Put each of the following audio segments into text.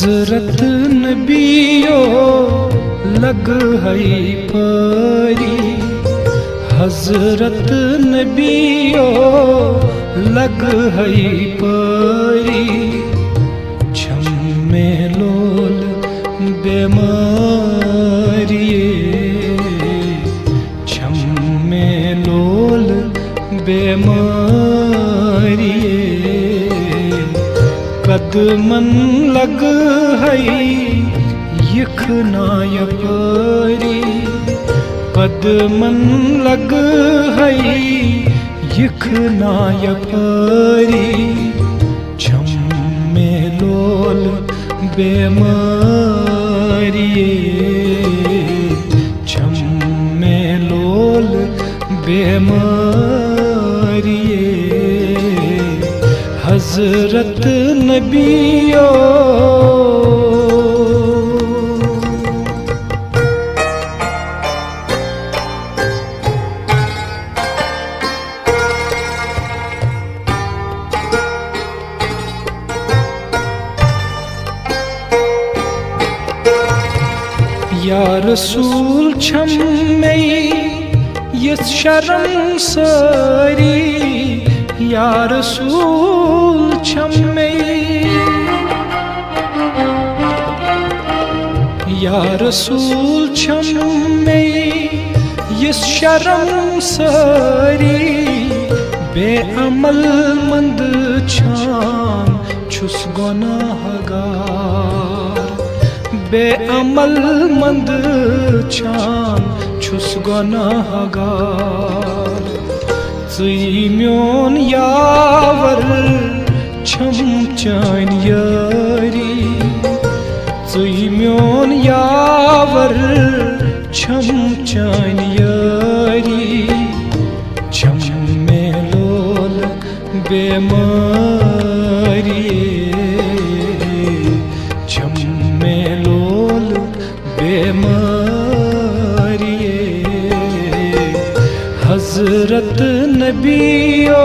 हजरत नबियो लग है परी, हजरत नबियो लग है परी। छम्मे लोल बेमारिये, छम्मे लोल बेमारिये। कदमन लग है यखनाय परी, कदमन लग है यखनाय परी। छम्मे लोल बेमारिये, छम्मे लोल बेमारिये। हजरत नबियो या रसूल छम्मे यस शर्म सारी, या रसूल छम्मे, या रसूल छम्मे यस शर्म सारी। बेअमल मंद छाम छुस गुनाहगार, बेअमल मंद छाम छुस गुनाहगार। ज़ुई म्योन यावर छम चान यारी, ज़ुई म्योन यावर छम चान यारी। छम्मे लोल बेमारिये, छम्मे लोल बेमारिये। हजरत नबियो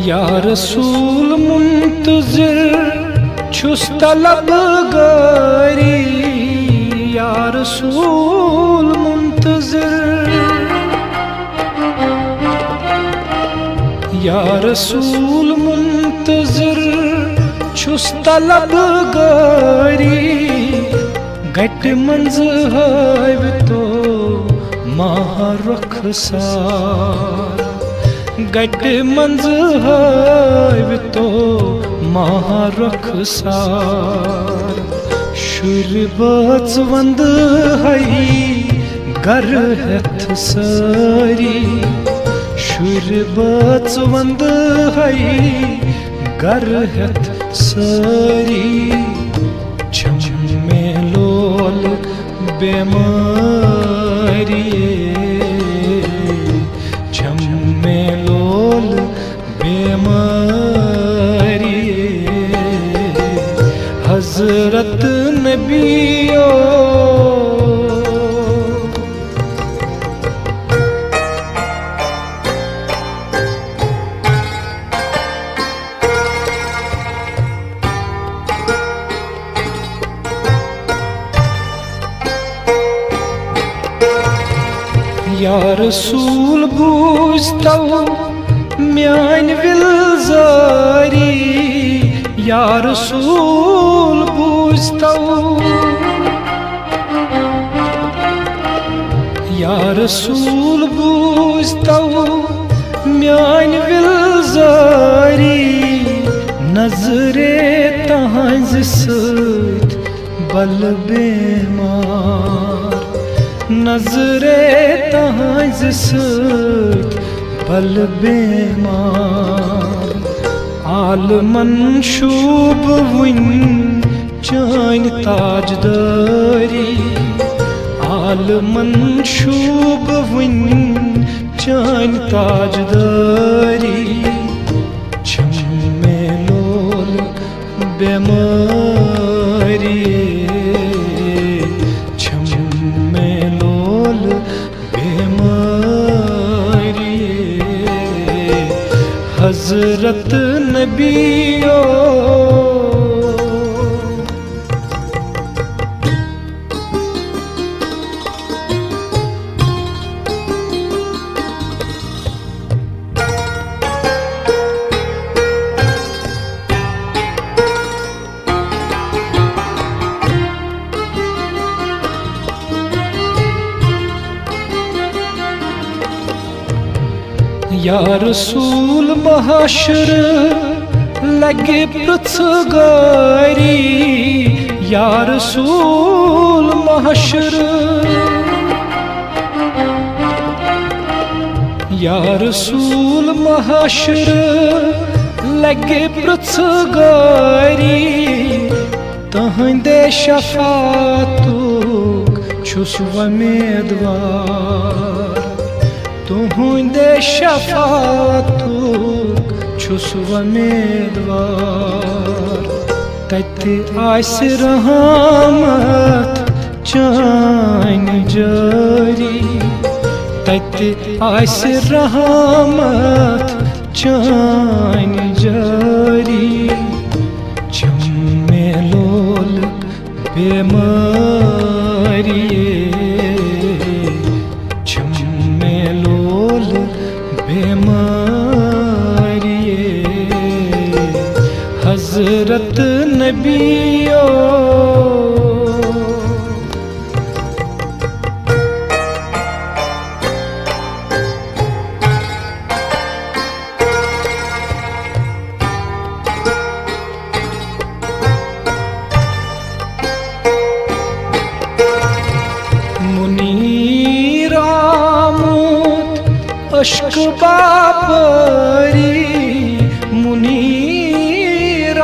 या रसूल मुंतज़िर छुस तलब गारी, या रसूल मुंतज़िर, या रसूल मुंतज़िर छुस तलब गारी। गट मंज़ हाव तो माह रुखसार, गट मंज़ हाव तो माह रुखसार। शुर बाच वंद है गर हथ सारी, शुर बाच वंद है गर हथ सारी। छम्मे लोल बेमारिये, छम्मे लोल बेमारिये। हजरत नबियो या रसूल बूझतो म्यान विलजारी, या रसूल बूझतो, या रसूल बूझतो म्यान विलजारी। नजरे तहज़ सत बल बेमार, नजरे तहज़ सत बल बेमार। आल मंशूब वन चान ताजदारी, आल मंशूब वन चान ताजदारी छम में लोल बेमारी छम में लोल बेमारी हजरत नबियो या रसूल महशर लगे पृथ्वी या रसूल महशर या रसूल महशर लगे पृथ्वी तहंदे शफातुक छुस उम्मीदवार तुहंदे शफातुक छुस उम्मीदवार तते आस रहमत चान जारी तते आस रहमत चान जारी छम में लोल बेमारी बेमारी हजरत नबियो अश्क बापरी मुनीर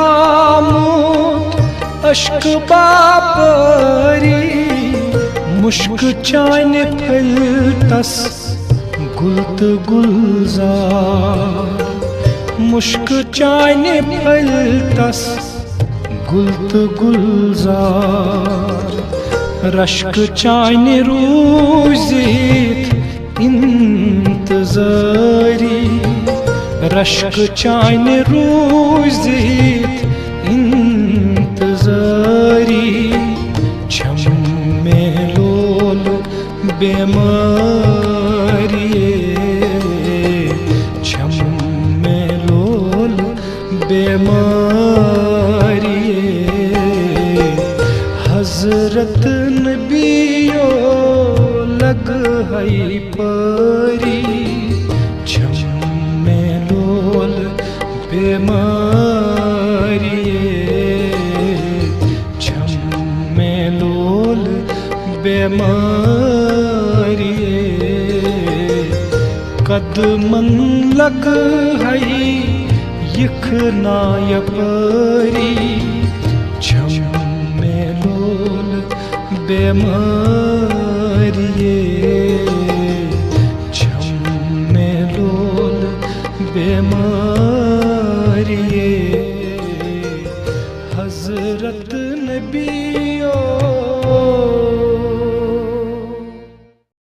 आमोद अश्क बापरी मुश्क चान फलतस गुलत गुलजार मुश्क चान फलतस गुलत गुलजार रश्क चान रूजित इंतजारी रश्क चान रूजित इंतजारी छम में लोल बेमारी छम में लोल बेमारी हजरत नबियो लग है परी छम में लोल बेमारी छम में लोल बेमारी कदमन लग है यखना यपरी छम में लोल बेमारी छम में लोल बेमारी हजरत नबियो